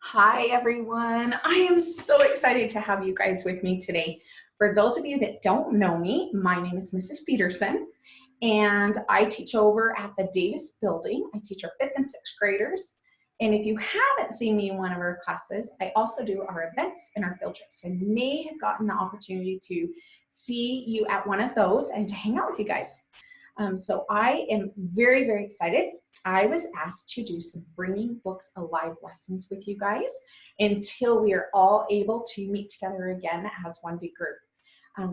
Hi, everyone. I am so excited to have you guys with me today. For those of you that don't know me, my name is Mrs. Peterson, and I teach over at the Davis Building. I teach our fifth and sixth graders. And if you haven't seen me in one of our classes, I also do our events and our field trips. I may have gotten the opportunity to see you at one of those and to hang out with you guys. So I am very, very excited. I was asked to do some Bringing Books Alive lessons with you guys until we are all able to meet together again as one big group.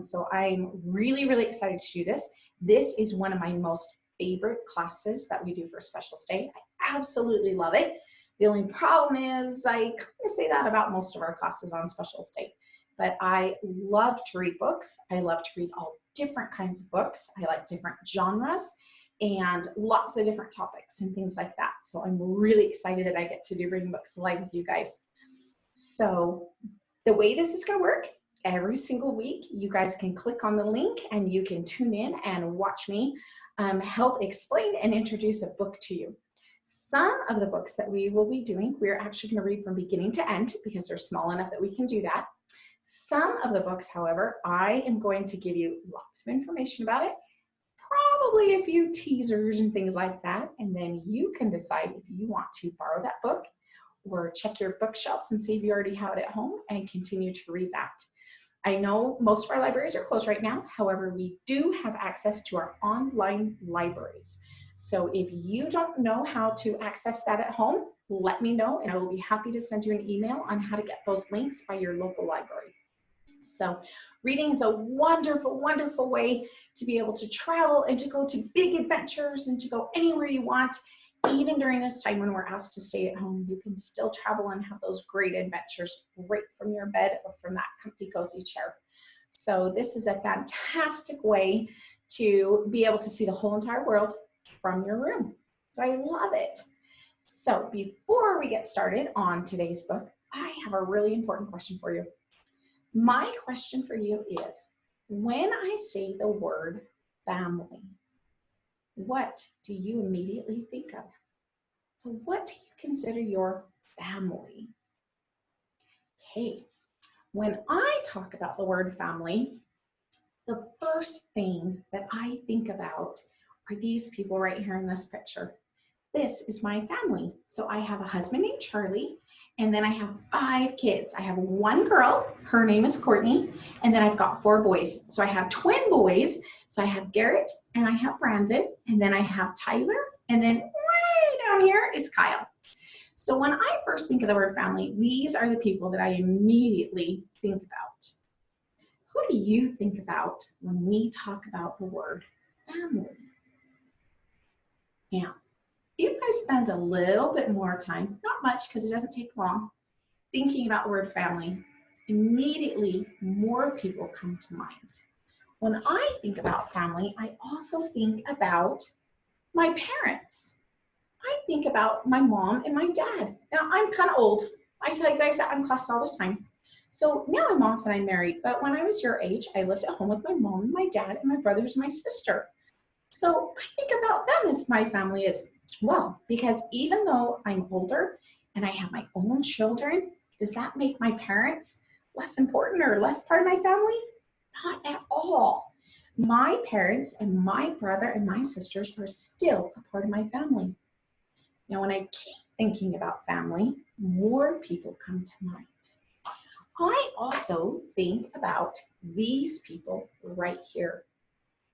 So I'm really, really excited to do this. This is one of my most favorite classes that we do for Specialist Day. I absolutely love it. The only problem is I kind of say that about most of our classes on Specialist Day. But I love to read books. I love to read all different kinds of books. I like different genres and lots of different topics and things like that. So I'm really excited that I get to do Bringing Books Alive with you guys. So the way this is going to work, every single week, you guys can click on the link and you can tune in and watch me help explain and introduce a book to you. Some of the books that we will be doing, we're actually going to read from beginning to end because they're small enough that we can do that. Some of the books, however, I am going to give you lots of information about it, probably a few teasers and things like that, and then you can decide if you want to borrow that book or check your bookshelves and see if you already have it at home and continue to read that. I know most of our libraries are closed right now. However, we do have access to our online libraries. So if you don't know how to access that at home, let me know and I will be happy to send you an email on how to get those links by your local library. So reading is a wonderful, wonderful way to be able to travel and to go to big adventures and to go anywhere you want. Even during this time when we're asked to stay at home, you can still travel and have those great adventures right from your bed or from that comfy, cozy chair. So this is a fantastic way to be able to see the whole entire world from your room. So I love it. So before we get started on today's book, I have a really important question for you. My question for you is, when I say the word family, what do you immediately think of? So what do you consider your family? Okay, when I talk about the word family, the first thing that I think about are these people right here in this picture. This is my family. So I have a husband named Charlie, and then I have 5 kids. I have one girl, her name is Courtney, and then I've got 4 boys. So I have twin boys. So I have Garrett, and I have Brandon, and then I have Tyler, and then way down here is Kyle. So when I first think of the word family, these are the people that I immediately think about. Who do you think about when we talk about the word family? Now, if I spend a little bit more time, not much because it doesn't take long, thinking about the word family, immediately more people come to mind. When I think about family, I also think about my parents. I think about my mom and my dad. Now, I'm kind of old. I tell you guys that I'm class all the time. So now I'm off and I'm married, but when I was your age, I lived at home with my mom and my dad and my brothers and my sister. So I think about them as my family as well, because even though I'm older and I have my own children, does that make my parents less important or less part of my family? Not at all. My parents and my brother and my sisters are still a part of my family. Now, when I keep thinking about family, more people come to mind. I also think about these people right here.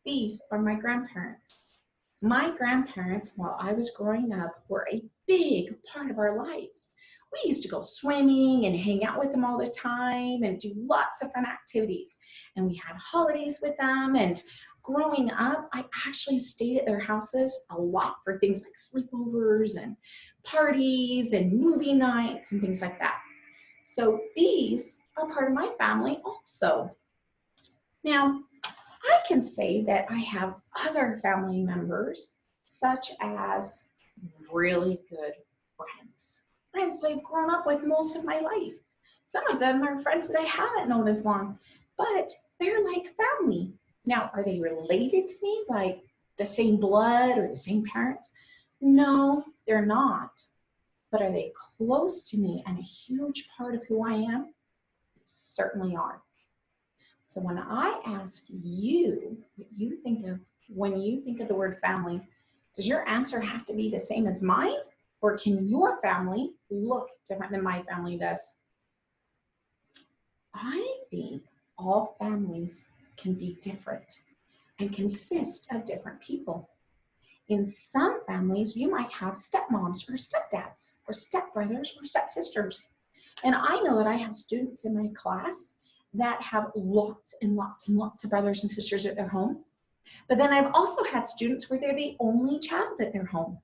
These are my grandparents. My grandparents, while I was growing up, were a big part of our lives. We used to go swimming and hang out with them all the time and do lots of fun activities. And we had holidays with them. And growing up, I actually stayed at their houses a lot for things like sleepovers and parties and movie nights and things like that. So these are part of my family also. Now, I can say that I have other family members, such as really good friends. Friends that I've grown up with most of my life. Some of them are friends that I haven't known as long, but they're like family. Now, are they related to me, like the same blood or the same parents? No, they're not. but are they close to me and a huge part of who I am? They certainly are. So when I ask you what you think of when you think of the word family, does your answer have to be the same as mine? Or can your family look different than my family does? I think all families can be different and consist of different people. In some families, you might have stepmoms or stepdads or stepbrothers or stepsisters. And I know that I have students in my class that have lots and lots and lots of brothers and sisters at their home. But then I've also had students where they're the only child at their home.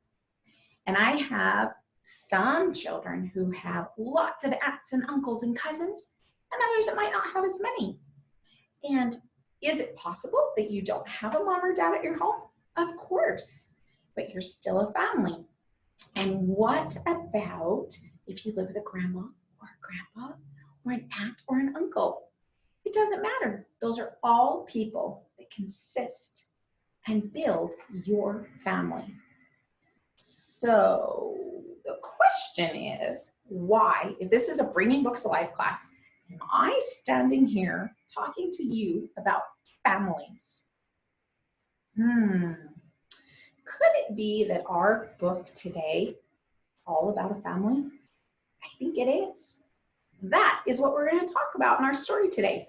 And I have some children who have lots of aunts and uncles and cousins, and others that might not have as many. And is it possible that you don't have a mom or dad at your home? Of course, but you're still a family. And what about if you live with a grandma or a grandpa or an aunt or an uncle? It doesn't matter. Those are all people that consist and build your family. So the question is, why, if this is a Bringing Books Alive class, am I standing here talking to you about families? Could it be that our book today is all about a family? I think it is. That is what we're going to talk about in our story today.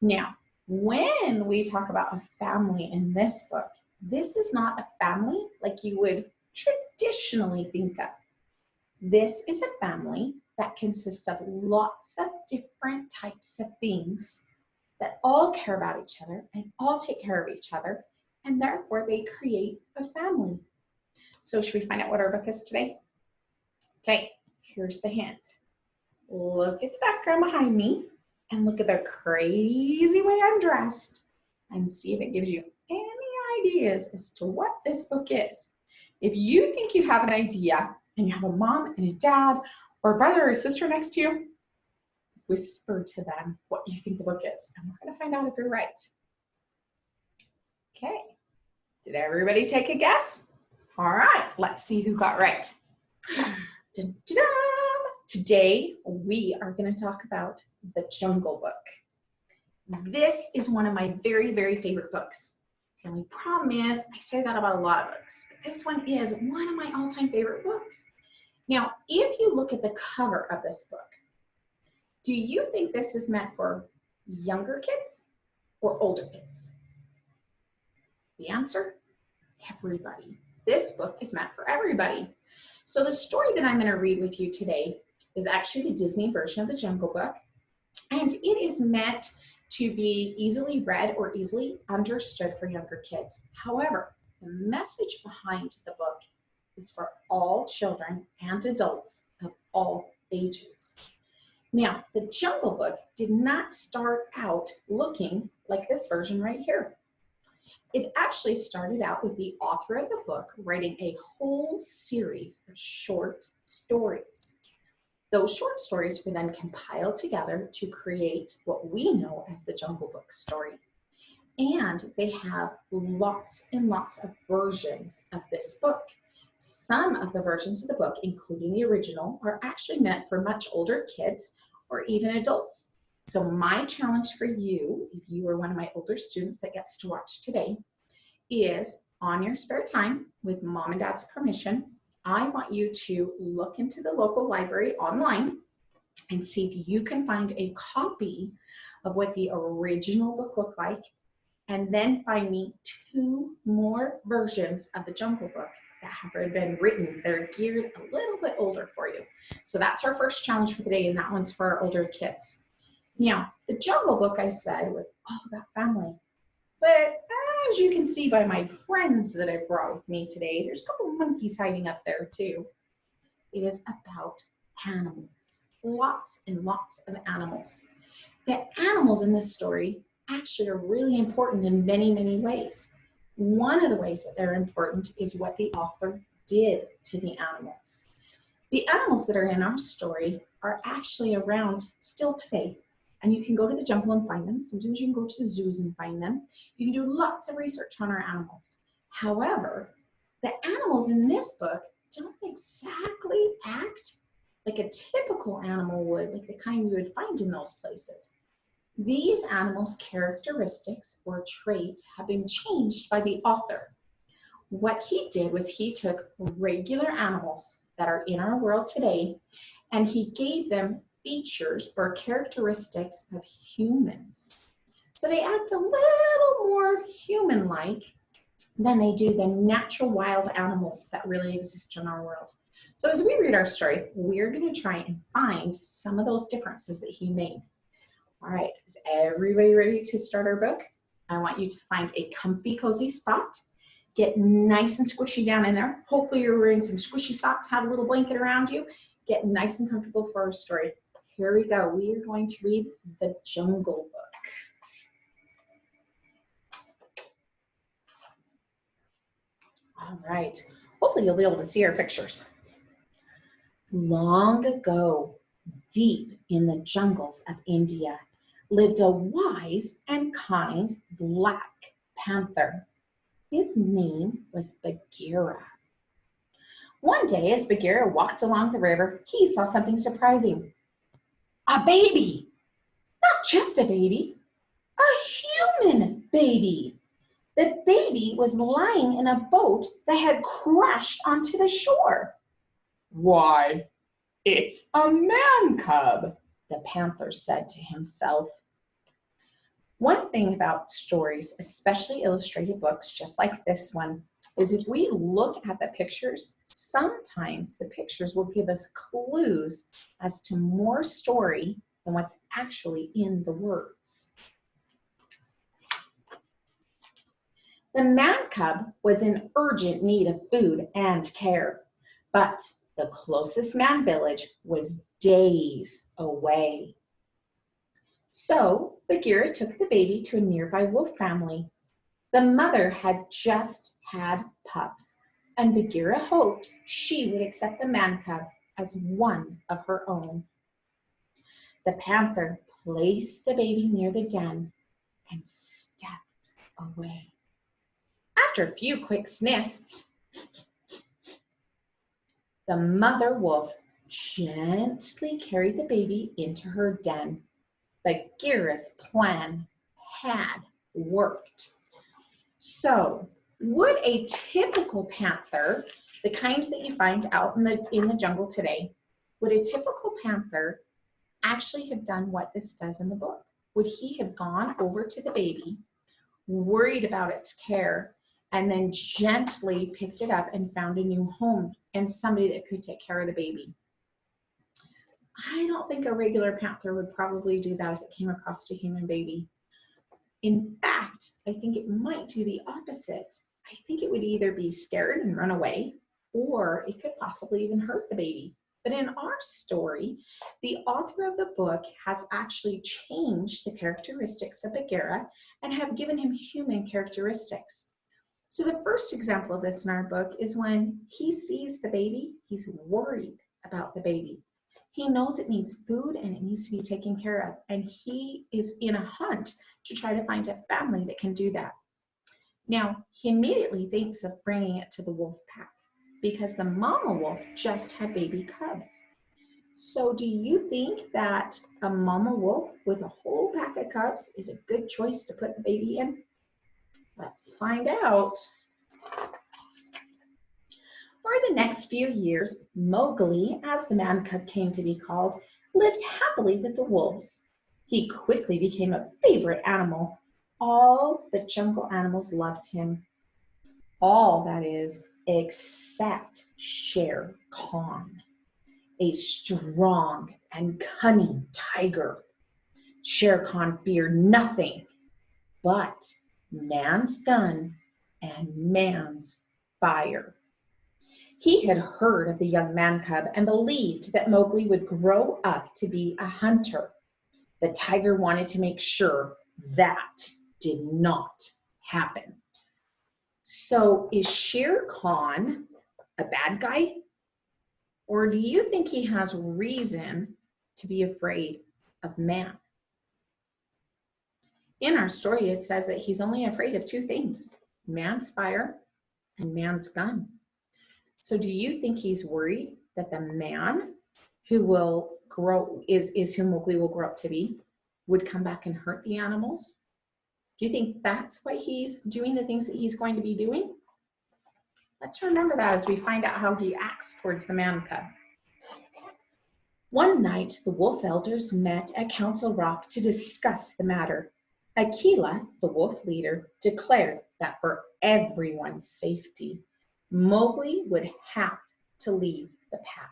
Now, when we talk about a family in this book, this is not a family like you would traditionally think of. This is a family that consists of lots of different types of things that all care about each other and all take care of each other, and therefore they create a family. So should we find out what our book is today? Okay, here's the hint. Look at the background behind me and look at the crazy way I'm dressed and see if it gives you any ideas as to what this book is. If you think you have an idea and you have a mom and a dad or a brother or a sister next to you, whisper to them what you think the book is, and we're going to find out if you're right. Okay, did everybody take a guess? All right, let's see who got right. Dun-dun-dun. Today, we are going to talk about The Jungle Book. This is one of my very, very favorite books. The only problem is, I say that about a lot of books, but this one is one of my all-time favorite books. Now, if you look at the cover of this book, do you think this is meant for younger kids or older kids? The answer, everybody. This book is meant for everybody. So the story that I'm going to read with you today is actually the Disney version of The Jungle Book, and it is meant to be easily read or easily understood for younger kids. However, the message behind the book is for all children and adults of all ages. Now, The Jungle Book did not start out looking like this version right here. It actually started out with the author of the book writing a whole series of short stories. Those short stories were then compiled together to create what we know as the Jungle Book story. And they have lots and lots of versions of this book. Some of the versions of the book, including the original, are actually meant for much older kids or even adults. So my challenge for you, if you are one of my older students that gets to watch today, is on your spare time, with mom and dad's permission, I want you to look into the local library online and see if you can find a copy of what the original book looked like, and then find me 2 more versions of the Jungle Book that have been written. They're geared a little bit older for you. So that's our first challenge for the day, and that one's for our older kids. Now, the Jungle Book, I said, was all about family. But as you can see by my friends that I brought with me today, there's a couple of monkeys hiding up there too. It is about animals, lots and lots of animals. The animals in this story actually are really important in many, many ways. One of the ways that they're important is what the author did to the animals. The animals that are in our story are actually around still today. And you can go to the jungle and find them. Sometimes you can go to the zoos and find them. You can do lots of research on our animals. However, the animals in this book don't exactly act like a typical animal would, like the kind you would find in those places. These animals' characteristics or traits have been changed by the author. What he did was he took regular animals that are in our world today and he gave them features or characteristics of humans. So they act a little more human-like than they do the natural wild animals that really exist in our world. So as we read our story, we're going to try and find some of those differences that he made. All right, is everybody ready to start our book? I want you to find a comfy, cozy spot. Get nice and squishy down in there. Hopefully you're wearing some squishy socks, have a little blanket around you. Get nice and comfortable for our story. Here we go. We are going to read The Jungle Book. All right, hopefully you'll be able to see our pictures. Long ago, deep in the jungles of India, lived a wise and kind black panther. His name was Bagheera. One day, as Bagheera walked along the river, he saw something surprising. A baby! Not just a baby, a human baby. The baby was lying in a boat that had crashed onto the shore. Why, it's a man cub, the panther said to himself. One thing about stories, especially illustrated books just like this one, is if we look at the pictures, sometimes the pictures will give us clues as to more story than what's actually in the words. The man cub was in urgent need of food and care, but the closest man village was days away. So Bagheera took the baby to a nearby wolf family. The mother had just had pups, and Bagheera hoped she would accept the man cub as one of her own. The panther placed the baby near the den and stepped away. After a few quick sniffs, the mother wolf gently carried the baby into her den. Bagheera's plan had worked. So, would a typical panther, the kind that you find out in the jungle today, would a typical panther actually have done what this does in the book? Would he have gone over to the baby, worried about its care, and then gently picked it up and found a new home and somebody that could take care of the baby? I don't think a regular panther would probably do that if it came across a human baby. In fact, I think it might do the opposite. I think it would either be scared and run away, or it could possibly even hurt the baby. But in our story, the author of the book has actually changed the characteristics of Bagheera and have given him human characteristics. So the first example of this in our book is when he sees the baby, he's worried about the baby. He knows it needs food and it needs to be taken care of, and he is in a hunt to try to find a family that can do that. Now, he immediately thinks of bringing it to the wolf pack because the mama wolf just had baby cubs. So do you think that a mama wolf with a whole pack of cubs is a good choice to put the baby in? Let's find out. For the next few years, Mowgli, as the man cub came to be called, lived happily with the wolves. He quickly became a favorite animal. All the jungle animals loved him. All, that is, except Shere Khan, a strong and cunning tiger. Shere Khan feared nothing but man's gun and man's fire. He had heard of the young man cub and believed that Mowgli would grow up to be a hunter. The tiger wanted to make sure that did not happen. So is Shere Khan a bad guy? Or do you think he has reason to be afraid of man? In our story, it says that he's only afraid of two things: man's fire and man's gun. So do you think he's worried that the man who will grow is who Mowgli will grow up to be would come back and hurt the animals? Do you think that's why he's doing the things that he's going to be doing? Let's remember that as we find out how he acts towards the man cub. One night, the wolf elders met at Council Rock to discuss the matter. Akela, the wolf leader, declared that for everyone's safety, Mowgli would have to leave the pack.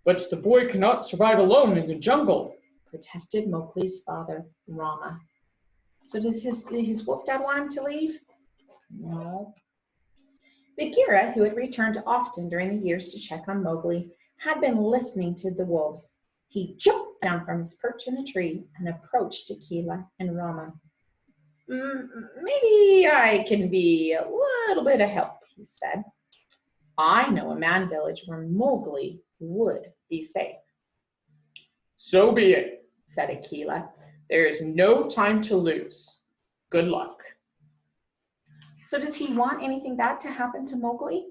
But the boy cannot survive alone in the jungle, protested Mowgli's father, Rama. So does his wolf dad want him to leave? No. Bagheera, who had returned often during the years to check on Mowgli, had been listening to the wolves. He jumped down from his perch in a tree and approached Akela and Rama. Maybe I can be a little bit of help, he said. I know a man village where Mowgli would be safe. So be it, said Akela. There is no time to lose. Good luck. So does he want anything bad to happen to Mowgli?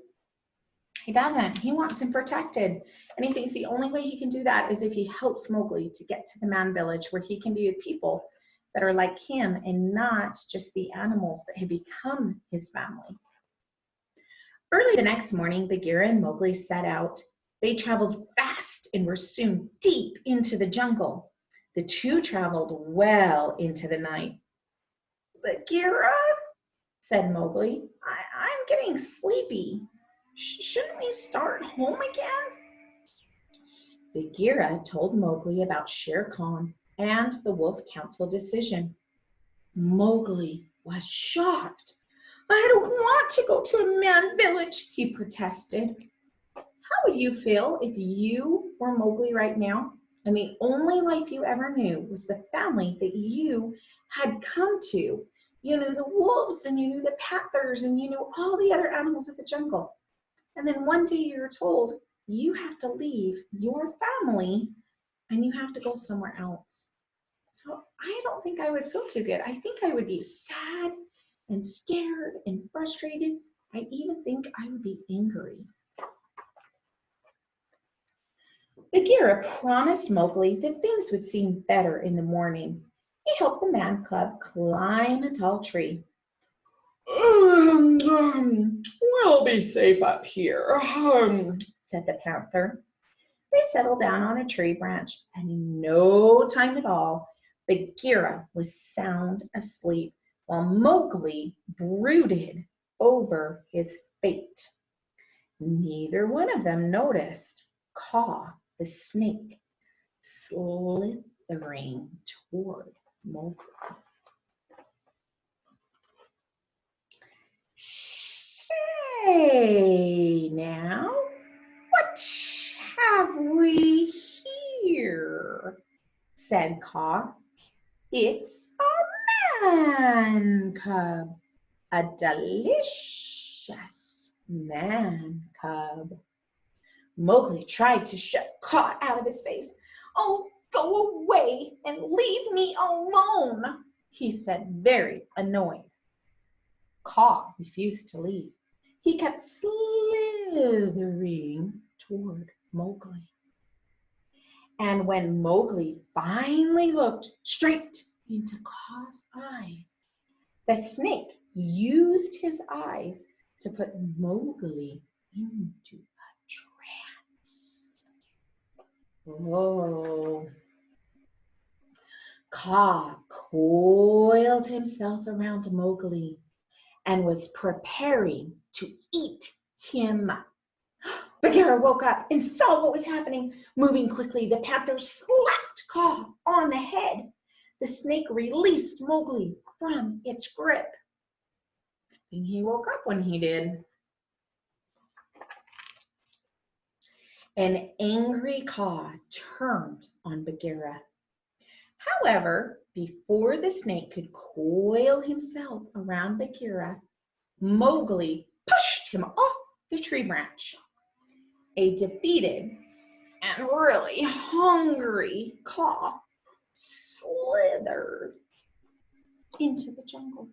He doesn't. He wants him protected. And he thinks the only way he can do that is if he helps Mowgli to get to the man village where he can be with people that are like him and not just the animals that have become his family. Early the next morning, Bagheera and Mowgli set out. They traveled fast and were soon deep into the jungle. The two traveled well into the night. Bagheera, said Mowgli, I'm getting sleepy. Shouldn't we start home again? Bagheera told Mowgli about Shere Khan and the Wolf Council decision. Mowgli was shocked. I don't want to go to a man village, he protested. How would you feel if you were Mowgli right now and the only life you ever knew was the family that you had come to? You knew the wolves and you knew the panthers and you knew all the other animals of the jungle. And then one day you're told you have to leave your family and you have to go somewhere else. So I don't think I would feel too good. I think I would be sad and scared and frustrated. I even think I would be angry. Bagheera promised Mowgli that things would seem better in the morning. He helped the man cub climb a tall tree. We'll be safe up here, said the panther. They settled down on a tree branch, and in no time at all, Bagheera was sound asleep, while Mowgli brooded over his fate. Neither one of them noticed Kaa, the snake, slithering toward Mowgli. Say now, what have we here? Said Kaa. It's a man cub, a delicious man cub. Mowgli tried to shut Kaa out of his face. Oh, go away and leave me alone, he said, very annoyed. Kaa refused to leave. He kept slithering toward Mowgli. And when Mowgli finally looked straight into Kaa's eyes, the snake used his eyes to put Mowgli into a trance. Oh. Kaa coiled himself around Mowgli and was preparing to eat him. Bagheera woke up and saw what was happening. Moving quickly, the panther slapped Kaa on the head. The snake released Mowgli from its grip. And he woke up when he did. An angry Kaa turned on Bagheera. However, before the snake could coil himself around Bagheera, Mowgli pushed him off the tree branch. A defeated and really hungry Kaa slithered into the jungle.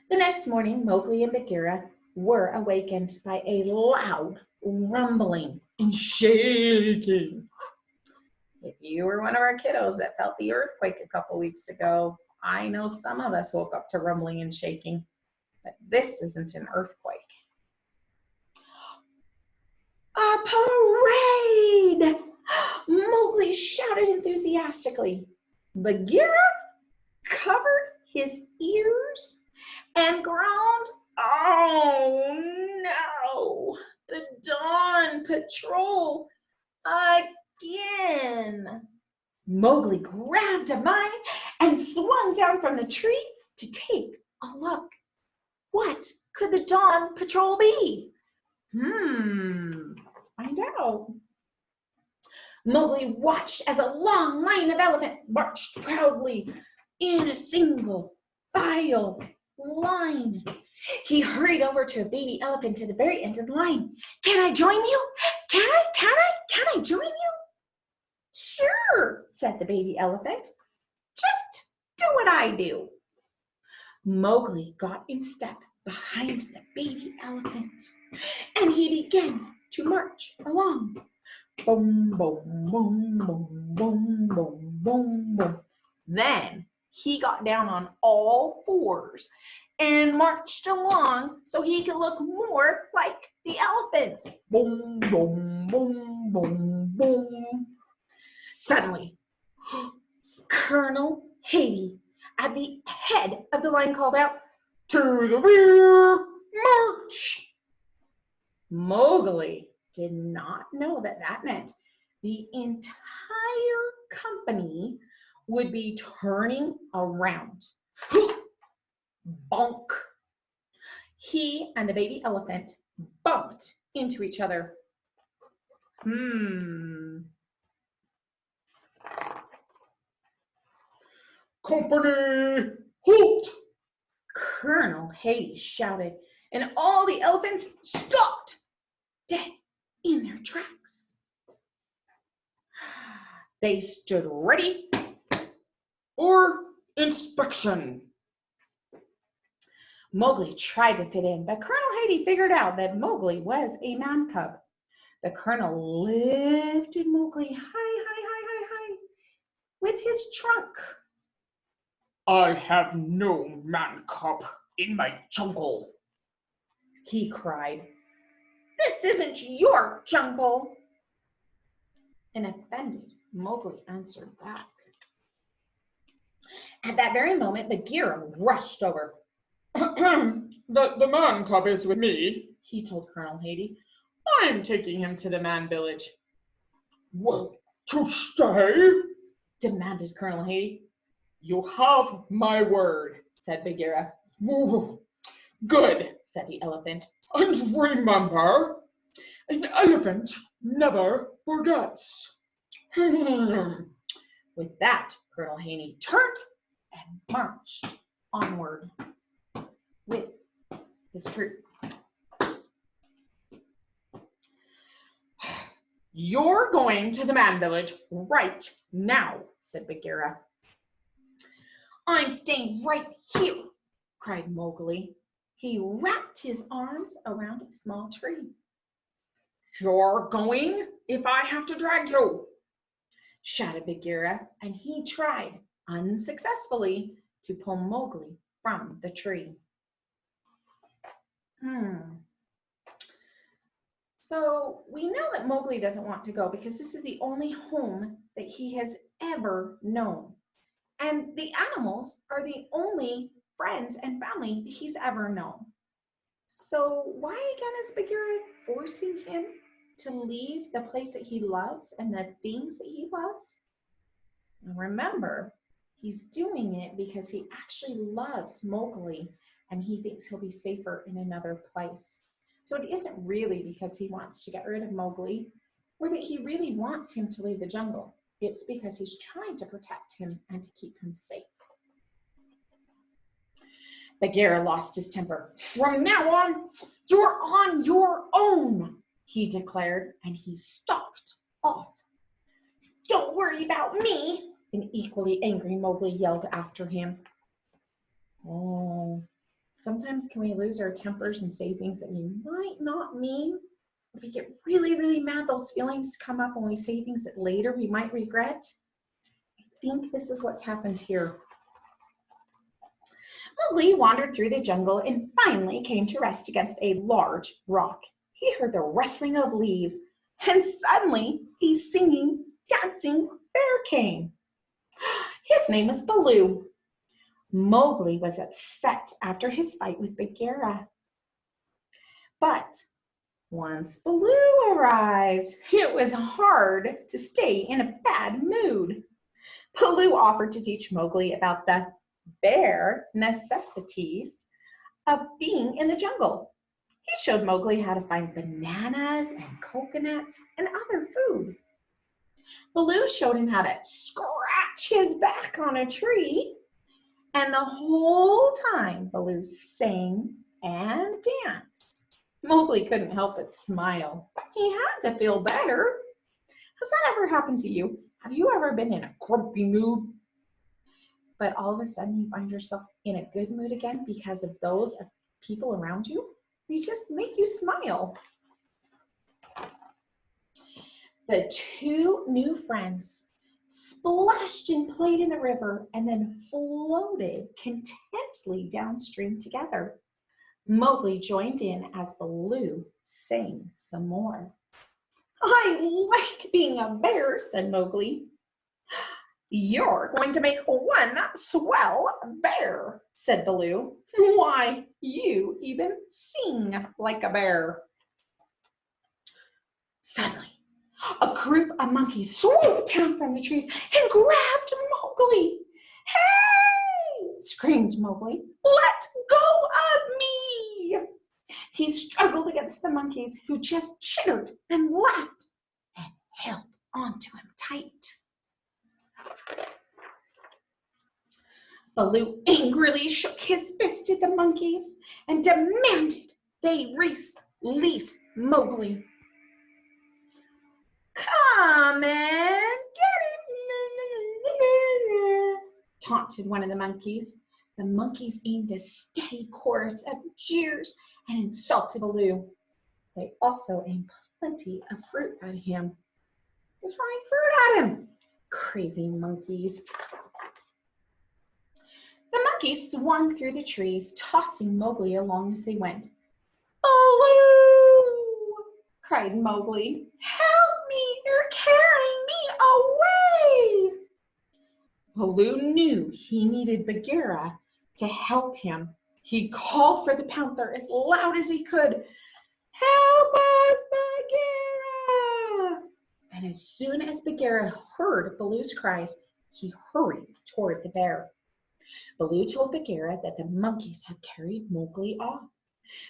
The next morning, Mowgli and Bagheera were awakened by a loud rumbling and shaking. If you were one of our kiddos that felt the earthquake a couple weeks ago, I know some of us woke up to rumbling and shaking, but this isn't an earthquake. A parade! Mowgli shouted enthusiastically. Bagheera covered his ears and groaned, "Oh no! The Dawn Patrol again!" Mowgli grabbed a vine and swung down from the tree to take a look. What could the Dawn Patrol be? Let's find out. Mowgli watched as a long line of elephants marched proudly in a single file line. He hurried over to a baby elephant at the very end of the line. "Can I join you? Can I join you?" "Sure," said the baby elephant. "Just do what I do." Mowgli got in step behind the baby elephant, and he began to march along. Boom, boom, boom, boom, boom, boom, boom, boom. Then he got down on all fours and marched along so he could look more like the elephants. Boom, boom, boom, boom, boom. Suddenly, Colonel Haiti at the head of the line called out, "To the rear, march!" Mowgli did not know that that meant the entire company would be turning around. Bonk! He and the baby elephant bumped into each other. Company, halt! Colonel Haiti shouted, and all the elephants stopped dead in their tracks. They stood ready for inspection. Mowgli tried to fit in, but Colonel Haiti figured out that Mowgli was a man cub. The colonel lifted Mowgli high with his trunk. "I have no man cub in my jungle," he cried. "This isn't your jungle." An offended Mowgli answered back. At that very moment, Bagheera rushed over. The man cub is with me," he told Colonel Haiti. "I'm taking him to the man village." "Well, to stay?" demanded Colonel Haiti. "You have my word," said Bagheera. "Good," said the elephant. "And remember, an elephant never forgets." With that, Colonel Haiti turned and marched onward with his troop. "You're going to the man village right now," said Bagheera. "I'm staying right here," cried Mowgli. He wrapped his arms around a small tree. "You're going if I have to drag you," shouted Bagheera, and he tried unsuccessfully to pull Mowgli from the tree. So we know that Mowgli doesn't want to go because this is the only home that he has ever known. And the animals are the only friends and family that he's ever known. So why again is Bagheera forcing him to leave the place that he loves and the things that he loves? And remember, he's doing it because he actually loves Mowgli and he thinks he'll be safer in another place. So it isn't really because he wants to get rid of Mowgli or that he really wants him to leave the jungle. It's because he's trying to protect him and to keep him safe. Bagheera lost his temper. "From now on, you're on your own," he declared, and he stalked off. "Don't worry about me," an equally angry Mowgli yelled after him. Oh, Sometimes can we lose our tempers and say things that we might not mean? If we get really, really mad, those feelings come up when we say things that later we might regret. I think this is what's happened here. Mowgli wandered through the jungle and finally came to rest against a large rock. He heard the rustling of leaves, and suddenly a singing, dancing bear came. His name was Baloo. Mowgli was upset after his fight with Bagheera. But once Baloo arrived, it was hard to stay in a bad mood. Baloo offered to teach Mowgli about the bare necessities of being in the jungle. He showed Mowgli how to find bananas and coconuts and other food. Baloo showed him how to scratch his back on a tree, and the whole time Baloo sang and danced. Mowgli couldn't help but smile. He had to feel better. Has that ever happened to you? Have you ever been in a grumpy mood, but all of a sudden you find yourself in a good mood again because of those people around you? They just make you smile. The two new friends splashed and played in the river and then floated contentedly downstream together. Mowgli joined in as Baloo sang some more. I like being a bear, said Mowgli. You're going to make one swell bear, said Baloo. Why, you even sing like a bear. Suddenly, a group of monkeys swooped down from the trees and grabbed Mowgli. Hey! Screamed Mowgli. Let go of me! He struggled against the monkeys, who just chittered and laughed and held onto him tight. Baloo angrily shook his fist at the monkeys and demanded they release Mowgli. Come and get him, taunted one of the monkeys. The monkeys aimed a steady chorus of jeers and insulted Baloo. They also aimed plenty of fruit at him. Just throwing fruit at him. Crazy monkeys. The monkeys swung through the trees, tossing Mowgli along as they went. Baloo! Cried Mowgli. Help me! You're carrying me away! Baloo knew he needed Bagheera to help him. He called for the panther as loud as he could. Help us, Bagheera! And as soon as Bagheera heard Baloo's cries, he hurried toward the bear. Baloo told Bagheera that the monkeys had carried Mowgli off.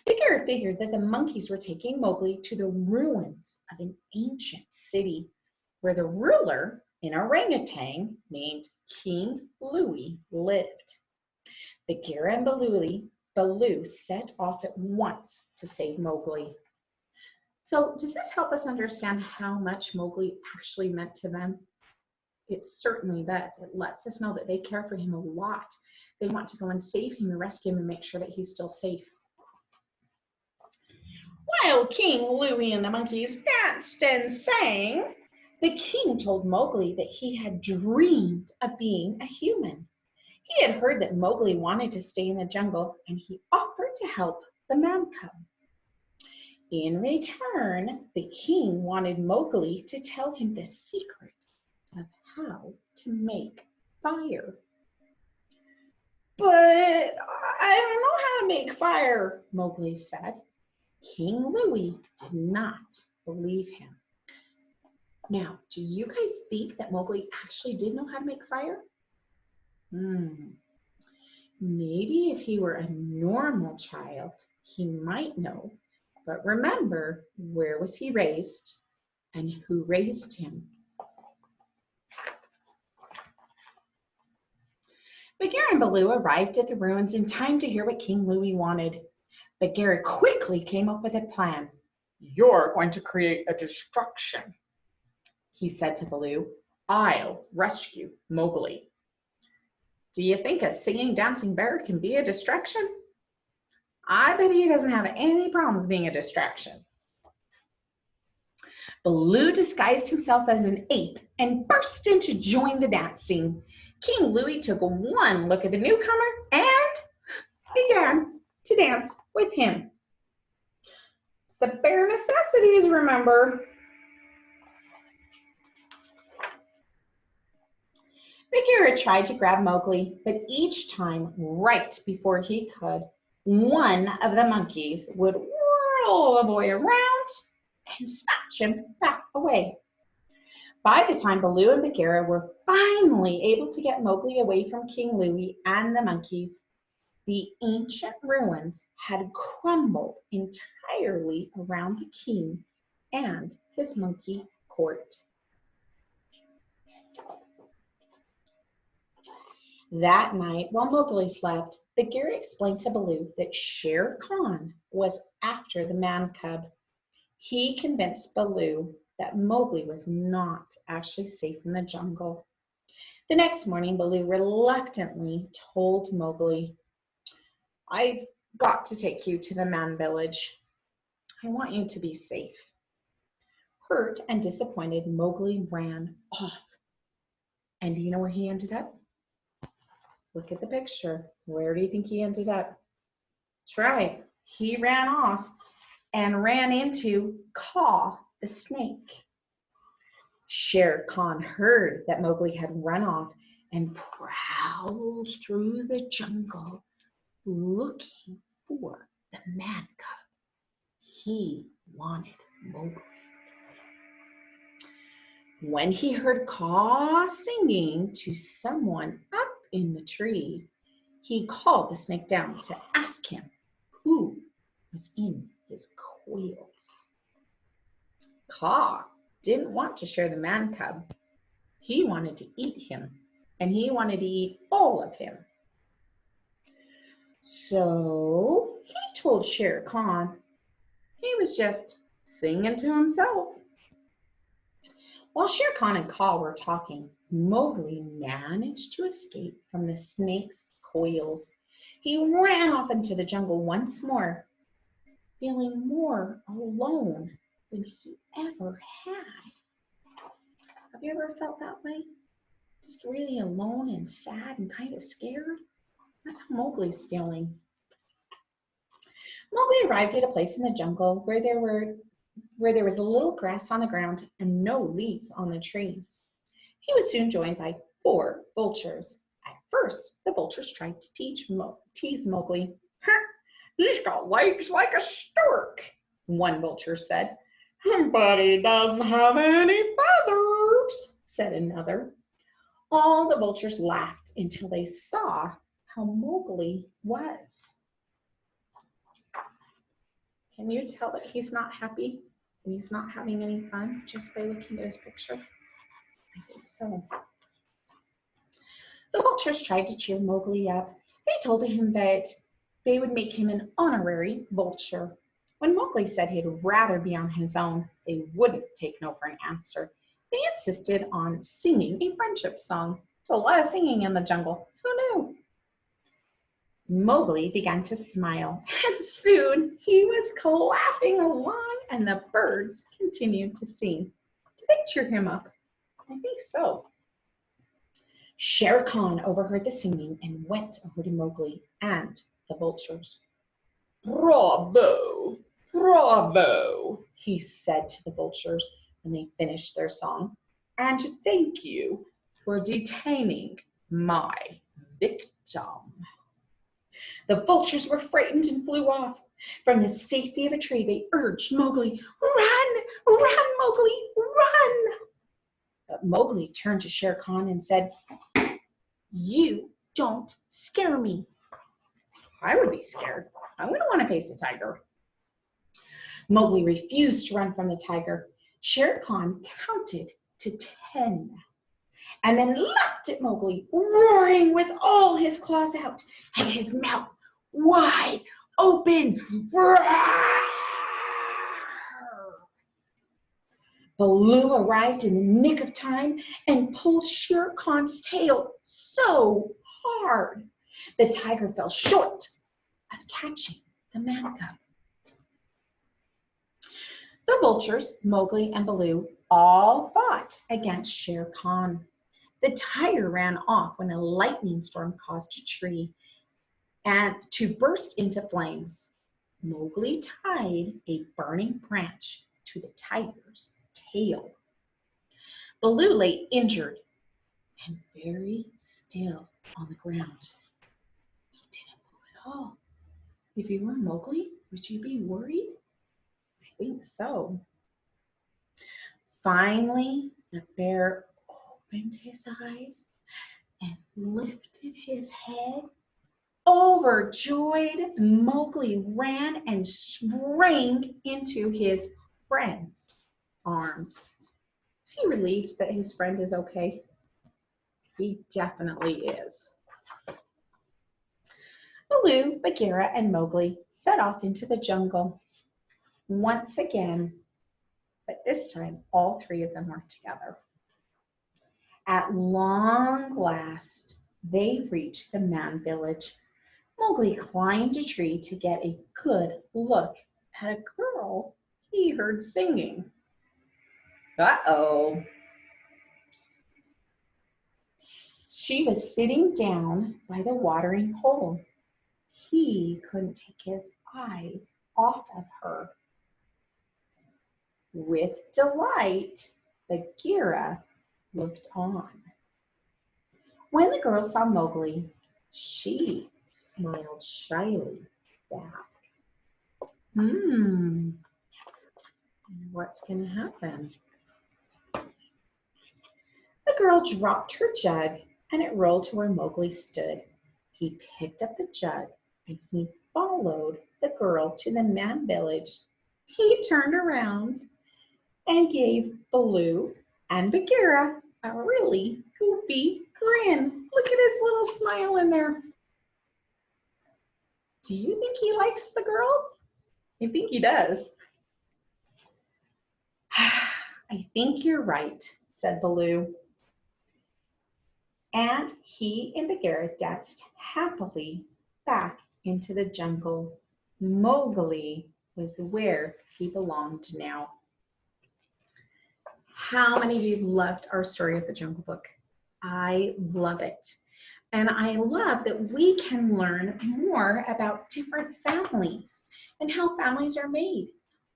Bagheera figured that the monkeys were taking Mowgli to the ruins of an ancient city where the ruler, an orangutan named King Louie, lived. Bagheera and Baloo set off at once to save Mowgli. So does this help us understand how much Mowgli actually meant to them? It certainly does. It lets us know that they care for him a lot. They want to go and save him and rescue him and make sure that he's still safe. While King Louie and the monkeys danced and sang, the king told Mowgli that he had dreamed of being a human. He had heard that Mowgli wanted to stay in the jungle, and he offered to help the man cub. In return, the king wanted Mowgli to tell him the secret of how to make fire. But I don't know how to make fire, Mowgli said. King Louie did not believe him. Now, do you guys think that Mowgli actually did know how to make fire? Maybe if he were a normal child, he might know. But remember, where was he raised and who raised him? Bagheera and Baloo arrived at the ruins in time to hear what King Louie wanted. Bagheera quickly came up with a plan. You're going to create a distraction, he said to Baloo. I'll rescue Mowgli. Do you think a singing, dancing bear can be a distraction? I bet he doesn't have any problems being a distraction. Baloo disguised himself as an ape and burst in to join the dancing. King Louie took one look at the newcomer and began to dance with him. It's the bare necessities, remember. Bagheera tried to grab Mowgli, but each time, right before he could, one of the monkeys would whirl the boy around and snatch him back away. By the time Baloo and Bagheera were finally able to get Mowgli away from King Louie and the monkeys, the ancient ruins had crumbled entirely around the king and his monkey court. That night, while Mowgli slept, Bagheera explained to Baloo that Shere Khan was after the man cub. He convinced Baloo that Mowgli was not actually safe in the jungle. The next morning, Baloo reluctantly told Mowgli, "I've got to take you to the man village. I want you to be safe." Hurt and disappointed, Mowgli ran off. And do you know where he ended up? Look at the picture. Where do you think he ended up? That's right. He ran off and ran into Kaa the snake. Shere Khan heard that Mowgli had run off and prowled through the jungle looking for the man cub. He wanted Mowgli. When he heard Kaa singing to someone up in the tree, he called the snake down to ask him who was in his coils. Kaa didn't want to share the man cub. He wanted to eat him, and he wanted to eat all of him. So he told Shere Khan he was just singing to himself. While Shere Khan and Kaa were talking, Mowgli managed to escape from the snake's coils. He ran off into the jungle once more, feeling more alone than he ever had. Have you ever felt that way? Just really alone and sad and kind of scared? That's how Mowgli's feeling. Mowgli arrived at a place in the jungle where there was a little grass on the ground and no leaves on the trees. He was soon joined by 4 vultures. At first, the vultures tried to tease Mowgli. "He's got legs like a stork," one vulture said. "But he doesn't have any feathers," said another. All the vultures laughed until they saw how Mowgli was. Can you tell that he's not happy? He's not having any fun just by looking at his picture? I think so. The vultures tried to cheer Mowgli up. They told him that they would make him an honorary vulture. When Mowgli said he'd rather be on his own, they wouldn't take no for an answer. They insisted on singing a friendship song. There's a lot of singing in the jungle. Who knew? Mowgli began to smile, and soon he was clapping along, and the birds continued to sing. Did they cheer him up? I think so. Shere Khan overheard the singing and went over to Mowgli and the vultures. "Bravo! Bravo!" he said to the vultures when they finished their song. "And thank you for detaining my victim." The vultures were frightened and flew off. From the safety of a tree, they urged Mowgli, "Run! Run, Mowgli! Run!" But Mowgli turned to Shere Khan and said, "You don't scare me." I would be scared. I wouldn't want to face a tiger. Mowgli refused to run from the tiger. Shere Khan counted to 10 and then leapt at Mowgli, roaring with all his claws out and his mouth wide open. Baloo arrived in the nick of time and pulled Shere Khan's tail so hard the tiger fell short of catching the a man cub. The vultures, Mowgli and Baloo, all fought against Shere Khan. The tiger ran off when a lightning storm caused a tree and to burst into flames. Mowgli tied a burning branch to the tiger's tail. Baloo lay injured and very still on the ground. He didn't move at all. If you were Mowgli, would you be worried? I think so. Finally, the bear opened his eyes and lifted his head. Overjoyed, Mowgli ran and sprang into his friend's arms. Is he relieved that his friend is okay? He definitely is. Baloo, Bagheera, and Mowgli set off into the jungle once again, but this time all three of them were together. At long last, they reached the man village. Mowgli climbed a tree to get a good look at a girl he heard singing. Uh-oh. She was sitting down by the watering hole. He couldn't take his eyes off of her. With delight, Bagheera looked on. When the girl saw Mowgli, she smiled shyly back. What's going to happen? The girl dropped her jug and it rolled to where Mowgli stood. He picked up the jug and he followed the girl to the man village. He turned around and gave Baloo and Bagheera a really goofy grin. Look at his little smile in there. Do you think he likes the girl? I think he does. I think you're right, said Baloo. And he and Bagheera danced happily back into the jungle. Mowgli was where he belonged now. How many of you loved our Story of the Jungle Book? I love it. And I love that we can learn more about different families and how families are made.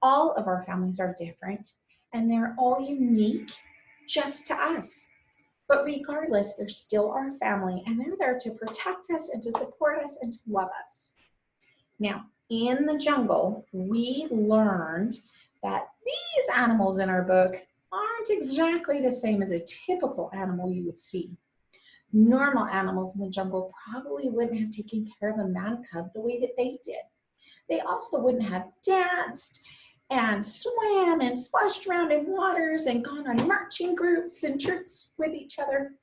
All of our families are different and they're all unique just to us. But regardless, they're still our family and they're there to protect us and to support us and to love us. Now, in the jungle, we learned that these animals in our book aren't exactly the same as a typical animal you would see. Normal animals in the jungle probably wouldn't have taken care of a man cub the way that they did. They also wouldn't have danced and swam and splashed around in waters and gone on marching groups and trips with each other.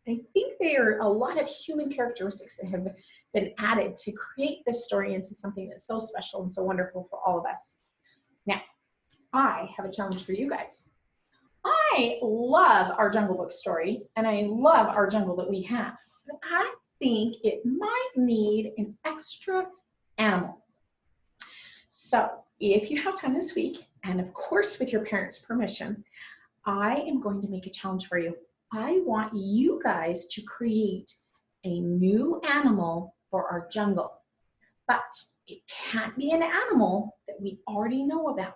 I think there are a lot of human characteristics that have been added to create this story into something that's so special and so wonderful for all of us. Now, I have a challenge for you guys. I love our Jungle Book story, and I love our jungle that we have, but I think it might need an extra animal. So if you have time this week, and of course with your parents' permission, I am going to make a challenge for you. I want you guys to create a new animal for our jungle, but it can't be an animal that we already know about.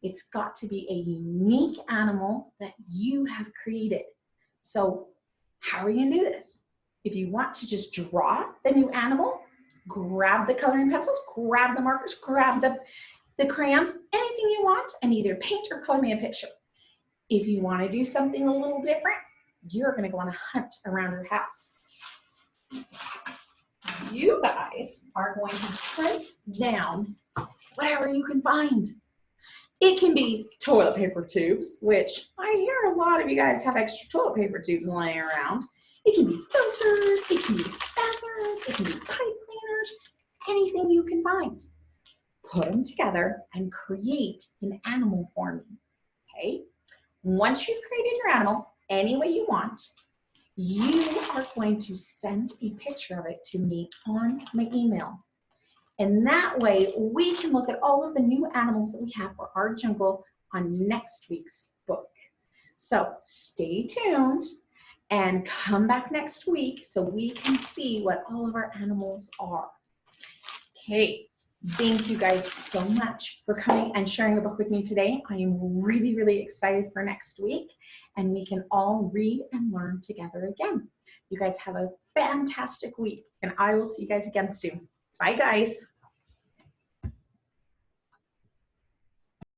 It's got to be a unique animal that you have created. So how are we going to do this? If you want to just draw the new animal, grab the coloring pencils, grab the markers, grab the crayons, anything you want, and either paint or color me a picture. If you want to do something a little different, you're going to go on a hunt around your house. You guys are going to hunt down whatever you can find. It can be toilet paper tubes, which I hear a lot of you guys have extra toilet paper tubes laying around. It can be filters, it can be bathrooms, it can be pipe cleaners, anything you can find. Put them together and create an animal for me, okay? Once you've created your animal any way you want, you are going to send a picture of it to me on my email. And that way we can look at all of the new animals that we have for our jungle on next week's book. So stay tuned and come back next week so we can see what all of our animals are. Okay, thank you guys so much for coming and sharing a book with me today. I am really, really excited for next week, and we can all read and learn together again. You guys have a fantastic week, and I will see you guys again soon. Bye, guys.